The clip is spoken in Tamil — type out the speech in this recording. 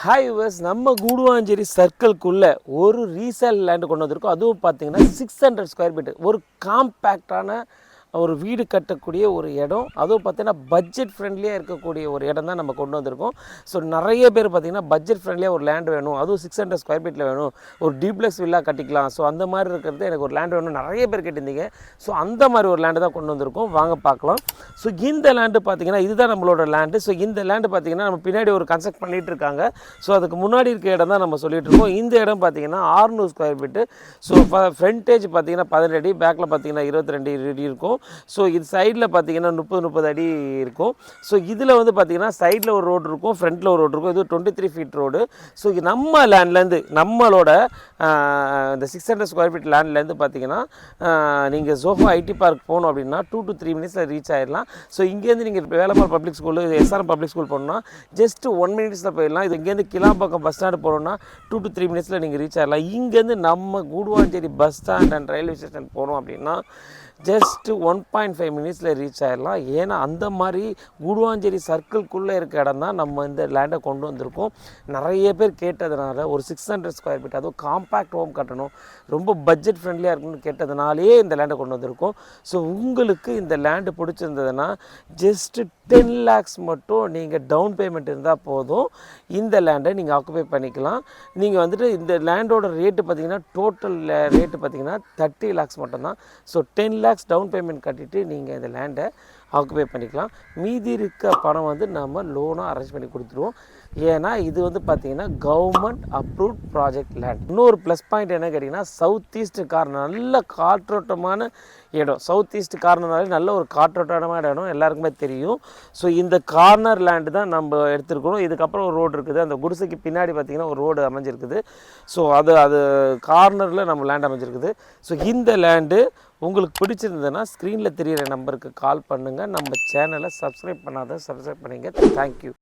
ஹாய் வியூவர்ஸ், நம்ம கூடுவாஞ்சேரி சர்க்கிள்குள்ளே ஒரு ரீசேல் லேண்டு கொண்டு வந்திருக்கோம். அதுவும் பார்த்தீங்கன்னா 600 ஸ்கொயர் ஃபீட்டு ஒரு காம்பேக்டான ஒரு வீடு கட்டக்கூடிய ஒரு இடம். அதுவும் பார்த்தீங்கன்னா பட்ஜெட் ஃப்ரெண்ட்லியாக இருக்கக்கூடிய ஒரு இடம் தான் நம்ம கொண்டு வந்திருக்கோம். ஸோ நிறைய பேர் பார்த்தீங்கன்னா பட்ஜெட் ஃப்ரெண்ட்லியாக ஒரு லேண்ட் வேணும், அதுவும் 600 ஸ்கொயர் ஃபீட்டில் வேணும், ஒரு டிப்ளெக்ஸ் வில்லா கட்டிக்கலாம். ஸோ அந்த மாதிரி இருக்கிறது எனக்கு ஒரு லேண்ட் வேணும் நிறைய பேர் கேட்டிருந்தீங்க. ஸோ அந்த மாதிரி ஒரு லேண்டு தான் கொண்டு வந்திருக்கோம், வாங்க பார்க்கலாம். ஸோ இந்த லேண்டு பார்த்தீங்கன்னா இதுதான் நம்மளோட லேண்டு. ஸோ இந்த லேண்டு பார்த்தீங்கன்னா நம்ம பின்னாடி ஒரு கன்ஸ்ட்ரக்ட் பண்ணிகிட்டு இருக்காங்க. ஸோ அதுக்கு முன்னாடி இருக்க இடம் தான் நம்ம சொல்லிட்டு இருக்கோம். இந்த இடம் பார்த்தீங்கன்னா 600 ஸ்கொயர் ஃபீட்டு. ஸோ ஃப்ரண்டேஜ் பார்த்தீங்கன்னா 17 அடி, பேக்கில் பார்த்தீங்கன்னா 22 அடி இருக்கும். ஸோ இது சைடில் பார்த்தீங்கன்னா 30 அடி இருக்கும். ஸோ இதில் வந்து பார்த்தீங்கன்னா சைடில் ஒரு ரோடு இருக்கும், ஃப்ரண்ட்டில் ஒரு ரோடு இருக்கும். இது 23 ஃபீட் ரோடு. ஸோ இது நம்ம லேண்ட்லேருந்து நம்மளோட இந்த 600 ஸ்கொயர் ஃபீட் லேண்ட்லேருந்து பார்த்தீங்கன்னா நீங்கள் ஜோஹோ ஐடி பார்க் போகணும் அப்படின்னா 2 to 3 மினிட்ஸில் ரீச் ஆகிடலாம். ஸோ இங்கேருந்து நீங்கள் Velammal public school, SRM public school போகணுன்னா ஜஸ்ட் 1 மினிட்ஸில் போயிடலாம். இது இங்கேருந்து கிளாம்பாக்கம் பஸ் ஸ்டாண்டு போகணுன்னா 2 to 3 மினிட்ஸில் நீங்கள் ரீச் ஆகிடலாம். இங்கேருந்து நம்ம கூடுவாஞ்சேரி bus stand and railway station போகணும் அப்படின்னா ஜஸ்ட் 1.5 மினிட்ஸில் ரீச் ஆகிடலாம். ஏன்னா அந்த மாதிரி கூடுவாஞ்சேரி சர்க்கிள்குள்ளே இருக்க இடம் தான் நம்ம இந்த லேண்டை கொண்டு வந்திருக்கோம். நிறைய பேர் கேட்டதுனால ஒரு 600 ஸ்கொயர் ஃபீட் அதுவும் காம்பேக்ட் ஹோம் கட்டணும், ரொம்ப பட்ஜெட் ஃப்ரெண்ட்லியாக இருக்கணும்னு கேட்டதுனாலே இந்த லேண்டை கொண்டு வந்திருக்கோம். ஸோ உங்களுக்கு இந்த லேண்டு பிடிச்சிருந்ததுன்னா ஜஸ்ட்டு 10 lakhs மட்டும் நீங்கள் டவுன் பேமெண்ட் இருந்தால் போதும், இந்த லேண்டை நீங்கள் ஆக்குபை பண்ணிக்கலாம். நீங்கள் வந்துட்டு இந்த லேண்டோட ரேட்டு பார்த்தீங்கன்னா டோட்டல் ரேட்டு பார்த்தீங்கன்னா 30 lakhs மட்டும்தான். ஸோ 10 lakhs டவுன் பேமெண்ட் கட்டிட்டு நீங்கள் இந்த லேண்டை ஆக்குபை பண்ணிக்கலாம். மீதி இருக்க பணம் வந்து நம்ம லோனாக அரேஞ்ச் பண்ணி கொடுத்துருவோம். ஏன்னா இது வந்து பார்த்திங்கன்னா கவர்மெண்ட் அப்ரூவ்ட் ப்ராஜெக்ட் லேண்ட். இன்னொரு ப்ளஸ் பாயிண்ட் என்ன கேட்டிங்கன்னா சவுத் ஈஸ்ட் கார்னர் நல்ல காற்றோட்டமான இடம். சவுத் ஈஸ்ட் கார்னர்னாலே நல்ல ஒரு காற்றோட்டமான இடம் எல்லாருக்குமே தெரியும். ஸோ இந்த கார்னர் லேண்டு தான் நம்ம எடுத்துருக்கணும். இதுக்கப்புறம் ஒரு ரோடு இருக்குது, அந்த குடிசைக்கு பின்னாடி பார்த்திங்கன்னா ஒரு ரோடு அமைஞ்சிருக்குது. ஸோ அது கார்னரில் நம்ம லேண்ட் அமைஞ்சிருக்குது. ஸோ இந்த லேண்டு உங்களுக்கு பிடிச்சிருந்ததுன்னா ஸ்க்ரீனில் தெரிகிற நம்பருக்கு கால் பண்ணுங்கள். நம்ம சேனலை சப்ஸ்கிரைப் பண்ணாத சப்ஸ்கிரைப் பண்ணிங்க. தேங்க்யூ.